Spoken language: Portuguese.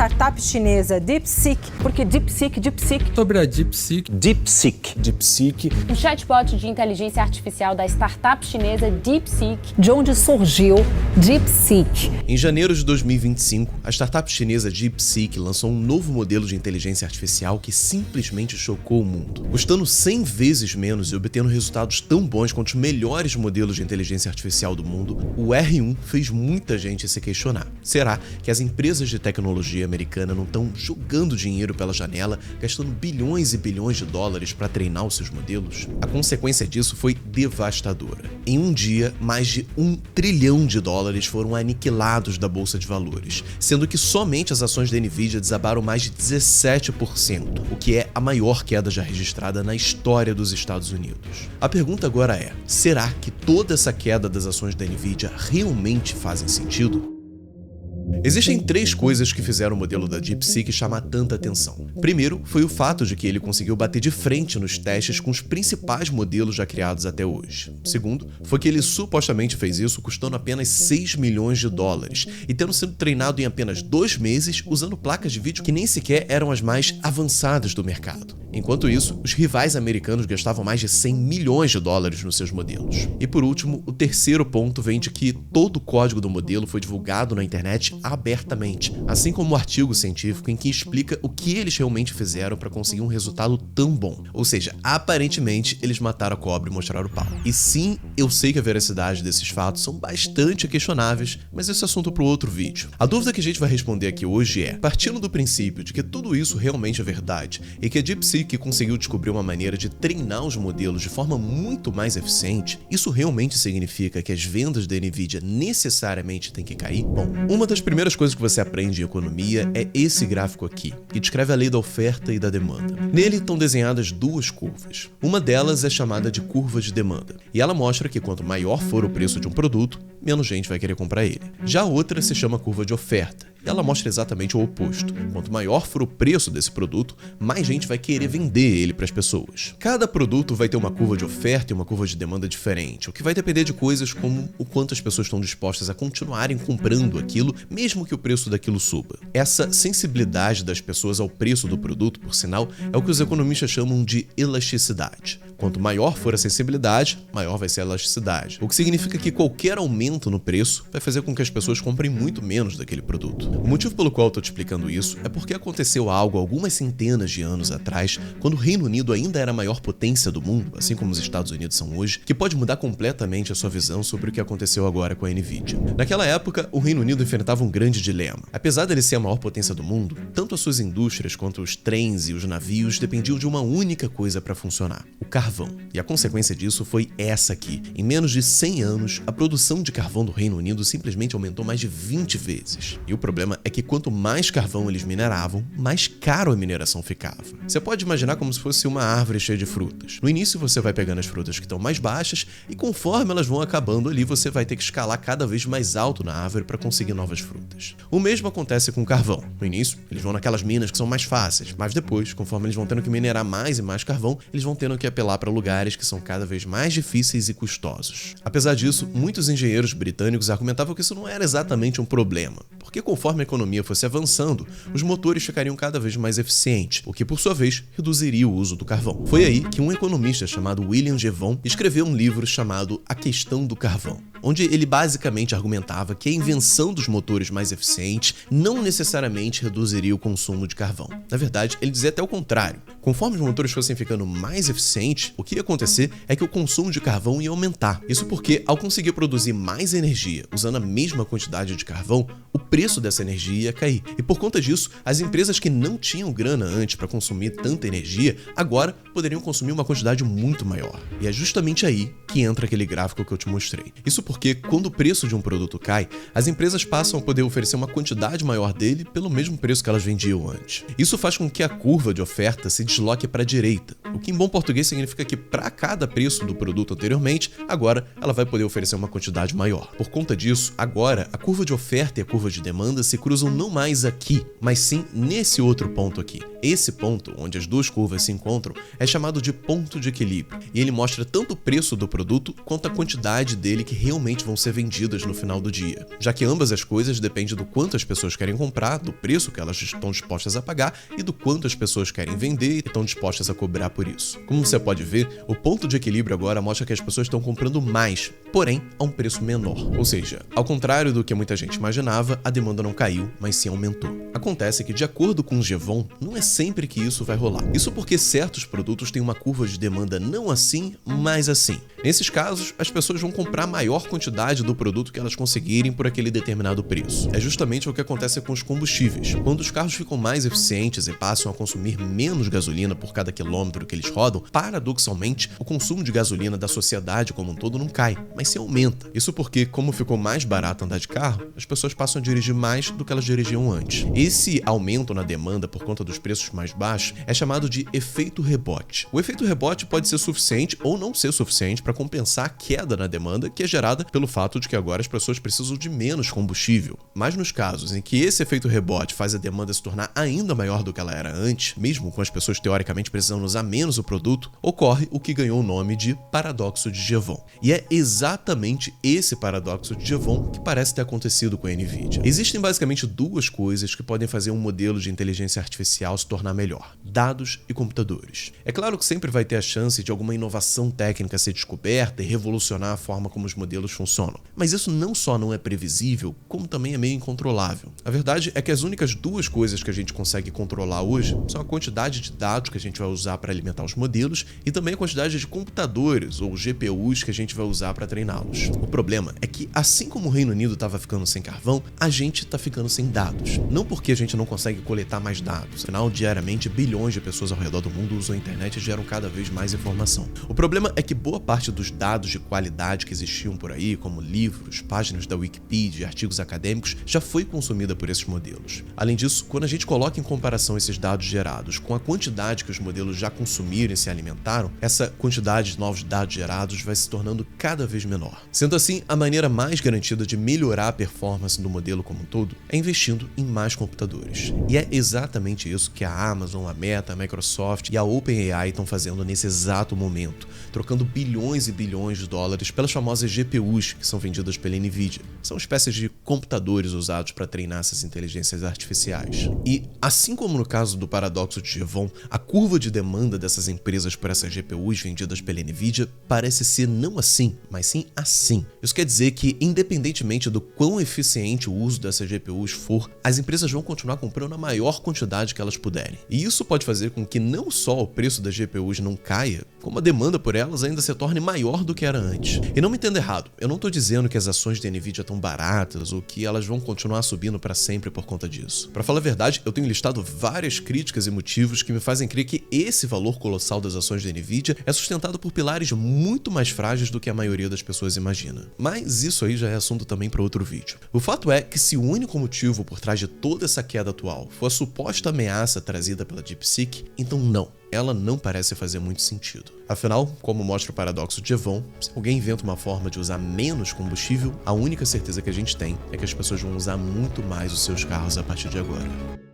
startup chinesa DeepSeek. Por que DeepSeek? Sobre a DeepSeek. Um chatbot de inteligência artificial da startup chinesa DeepSeek. De onde surgiu DeepSeek? Em janeiro de 2025, a startup chinesa DeepSeek lançou um novo modelo de inteligência artificial que simplesmente chocou o mundo. Custando 100 vezes menos e obtendo resultados tão bons quanto os melhores modelos de inteligência artificial do mundo, o R1 fez muita gente se questionar. Será que as empresas de tecnologia americana não estão jogando dinheiro pela janela, gastando bilhões e bilhões de dólares para treinar os seus modelos? A consequência disso foi devastadora. Em um dia, mais de $1 trilhão foram aniquilados da bolsa de valores, sendo que somente as ações da Nvidia desabaram mais de 17%, o que é a maior queda já registrada na história dos Estados Unidos. A pergunta agora é: será que toda essa queda das ações da Nvidia realmente fazem sentido? Existem 3 coisas que fizeram o modelo da DeepSeek chamar tanta atenção. Primeiro, foi o fato de que ele conseguiu bater de frente nos testes com os principais modelos já criados até hoje. Segundo, foi que ele supostamente fez isso custando apenas $6 milhões e tendo sido treinado em apenas 2 meses usando placas de vídeo que nem sequer eram as mais avançadas do mercado. Enquanto isso, os rivais americanos gastavam mais de $100 milhões nos seus modelos. E por último, o terceiro ponto vem de que todo o código do modelo foi divulgado na internet abertamente, assim como o artigo científico em que explica o que eles realmente fizeram para conseguir um resultado tão bom. Ou seja, aparentemente eles mataram a cobra e mostraram o pau. E sim, eu sei que a veracidade desses fatos são bastante questionáveis, mas esse é assunto para outro vídeo. A dúvida que a gente vai responder aqui hoje é: partindo do princípio de que tudo isso realmente é verdade e que a DeepSeek conseguiu descobrir uma maneira de treinar os modelos de forma muito mais eficiente, isso realmente significa que as vendas da Nvidia necessariamente têm que cair? Bom, uma das primeiras coisas que você aprende em economia é esse gráfico aqui, que descreve a lei da oferta e da demanda. Nele estão desenhadas 2 curvas. Uma delas é chamada de curva de demanda, e ela mostra que quanto maior for o preço de um produto, menos gente vai querer comprar ele. Já a outra se chama curva de oferta, e ela mostra exatamente o oposto. Quanto maior for o preço desse produto, mais gente vai querer vender ele para as pessoas. Cada produto vai ter uma curva de oferta e uma curva de demanda diferente, o que vai depender de coisas como o quanto as pessoas estão dispostas a continuarem comprando aquilo, mesmo que o preço daquilo suba. Essa sensibilidade das pessoas ao preço do produto, por sinal, é o que os economistas chamam de elasticidade. Quanto maior for a sensibilidade, maior vai ser a elasticidade, o que significa que qualquer aumento no preço vai fazer com que as pessoas comprem muito menos daquele produto. O motivo pelo qual eu estou te explicando isso é porque aconteceu algo algumas centenas de anos atrás, quando o Reino Unido ainda era a maior potência do mundo, assim como os Estados Unidos são hoje, que pode mudar completamente a sua visão sobre o que aconteceu agora com a Nvidia. Naquela época, o Reino Unido enfrentava um grande dilema. Apesar dele ser a maior potência do mundo, tanto as suas indústrias quanto os trens e os navios dependiam de uma única coisa para funcionar: o carvão. E a consequência disso foi essa aqui. Em menos de 100 anos, a produção de carvão do Reino Unido simplesmente aumentou mais de 20 vezes. E o problema é que quanto mais carvão eles mineravam, mais caro a mineração ficava. Você pode imaginar como se fosse uma árvore cheia de frutas. No início você vai pegando as frutas que estão mais baixas e conforme elas vão acabando ali, você vai ter que escalar cada vez mais alto na árvore para conseguir novas frutas. O mesmo acontece com o carvão. No início, eles vão naquelas minas que são mais fáceis, mas depois, conforme eles vão tendo que minerar mais e mais carvão, eles vão tendo que apelar para lugares que são cada vez mais difíceis e custosos. Apesar disso, muitos engenheiros britânicos argumentavam que isso não era exatamente um problema, porque conforme a economia fosse avançando, os motores ficariam cada vez mais eficientes, o que por sua vez reduziria o uso do carvão. Foi aí que um economista chamado William G. Vaughan escreveu um livro chamado A Questão do Carvão, onde ele basicamente argumentava que a invenção dos motores mais eficientes não necessariamente reduziria o consumo de carvão. Na verdade, ele dizia até o contrário. Conforme os motores fossem ficando mais eficientes, o que ia acontecer é que o consumo de carvão ia aumentar. Isso porque, ao conseguir produzir mais energia usando a mesma quantidade de carvão, o preço dessa energia ia cair. E por conta disso, as empresas que não tinham grana antes para consumir tanta energia, agora poderiam consumir uma quantidade muito maior. E é justamente aí que entra aquele gráfico que eu te mostrei. Isso porque, quando o preço de um produto cai, as empresas passam a poder oferecer uma quantidade maior dele pelo mesmo preço que elas vendiam antes. Isso faz com que a curva de oferta se desloque para a direita, o que em bom português significa que para cada preço do produto anteriormente, agora ela vai poder oferecer uma quantidade maior. Por conta disso, agora a curva de oferta e a curva de demanda se cruzam não mais aqui, mas sim nesse outro ponto aqui. Esse ponto, onde as duas curvas se encontram, é chamado de ponto de equilíbrio, e ele mostra tanto o preço do produto quanto a quantidade dele que realmente realmente vão ser vendidas no final do dia, já que ambas as coisas dependem do quanto as pessoas querem comprar, do preço que elas estão dispostas a pagar e do quanto as pessoas querem vender e estão dispostas a cobrar por isso. Como você pode ver, o ponto de equilíbrio agora mostra que as pessoas estão comprando mais, porém a um preço menor. Ou seja, ao contrário do que muita gente imaginava, a demanda não caiu, mas sim aumentou. Acontece que, de acordo com o Jevon, não é sempre que isso vai rolar. Isso porque certos produtos têm uma curva de demanda não assim, mas assim. Nesses casos, as pessoas vão comprar a maior quantidade do produto que elas conseguirem por aquele determinado preço. É justamente o que acontece com os combustíveis. Quando os carros ficam mais eficientes e passam a consumir menos gasolina por cada quilômetro que eles rodam, paradoxalmente, o consumo de gasolina da sociedade como um todo não cai, mas se aumenta. Isso porque, como ficou mais barato andar de carro, as pessoas passam a dirigir mais do que elas dirigiam antes. Esse aumento na demanda por conta dos preços mais baixos é chamado de efeito rebote. O efeito rebote pode ser suficiente ou não ser suficiente para compensar a queda na demanda que é gerada pelo fato de que agora as pessoas precisam de menos combustível. Mas nos casos em que esse efeito rebote faz a demanda se tornar ainda maior do que ela era antes, mesmo com as pessoas teoricamente precisando usar menos o produto, ocorre o que ganhou o nome de paradoxo de Jevon. E é exatamente esse paradoxo de Jevon que parece ter acontecido com a Nvidia. Existem basicamente duas coisas que podem fazer um modelo de inteligência artificial se tornar melhor: dados e computadores. É claro que sempre vai ter a chance de alguma inovação técnica ser descoberta e revolucionar a forma como os modelos funcionam. Mas isso não só não é previsível, como também é meio incontrolável. A verdade é que as únicas duas coisas que a gente consegue controlar hoje são a quantidade de dados que a gente vai usar para alimentar os modelos e também a quantidade de computadores ou GPUs que a gente vai usar para treiná-los. O problema é que, assim como o Reino Unido estava ficando sem carvão, a gente está ficando sem dados. Não porque a gente não consegue coletar mais dados, afinal, diariamente, bilhões de pessoas ao redor do mundo usam a internet e geram cada vez mais informação. O problema é que boa parte dos dados de qualidade que existiam por aí, como livros, páginas da Wikipedia, artigos acadêmicos, já foi consumida por esses modelos. Além disso, quando a gente coloca em comparação esses dados gerados com a quantidade que os modelos já consumiram e se alimentaram, essa quantidade de novos dados gerados vai se tornando cada vez menor. Sendo assim, a maneira mais garantida de melhorar a performance do modelo como um todo é investindo em mais computadores. E é exatamente isso que a Amazon, a Meta, a Microsoft e a OpenAI estão fazendo nesse exato momento, trocando bilhões e bilhões de dólares pelas famosas GPUs que são vendidas pela Nvidia. São espécies de computadores usados para treinar essas inteligências artificiais. E, assim como no caso do paradoxo de Jevon, a curva de demanda dessas empresas por essas GPUs vendidas pela Nvidia parece ser não assim, mas sim assim. Isso quer dizer que, independentemente do quão eficiente o uso dessas GPUs for, as empresas vão continuar comprando a maior quantidade que elas puderem. E isso pode fazer com que não só o preço das GPUs não caia, como a demanda por elas ainda se torne maior do que era antes. E não me entenda errado, eu não estou dizendo que as ações da Nvidia estão baratas ou que elas vão continuar subindo para sempre por conta disso. Para falar a verdade, eu tenho listado várias críticas e motivos que me fazem crer que esse valor colossal das ações da Nvidia é sustentado por pilares muito mais frágeis do que a maioria das pessoas imagina. Mas isso aí já é assunto também para outro vídeo. O fato é que se o único motivo por trás de toda essa queda atual for a suposta ameaça trazida pela DeepSeek, então não. Ela não parece fazer muito sentido. Afinal, como mostra o paradoxo de Jevon, se alguém inventa uma forma de usar menos combustível, a única certeza que a gente tem é que as pessoas vão usar muito mais os seus carros a partir de agora.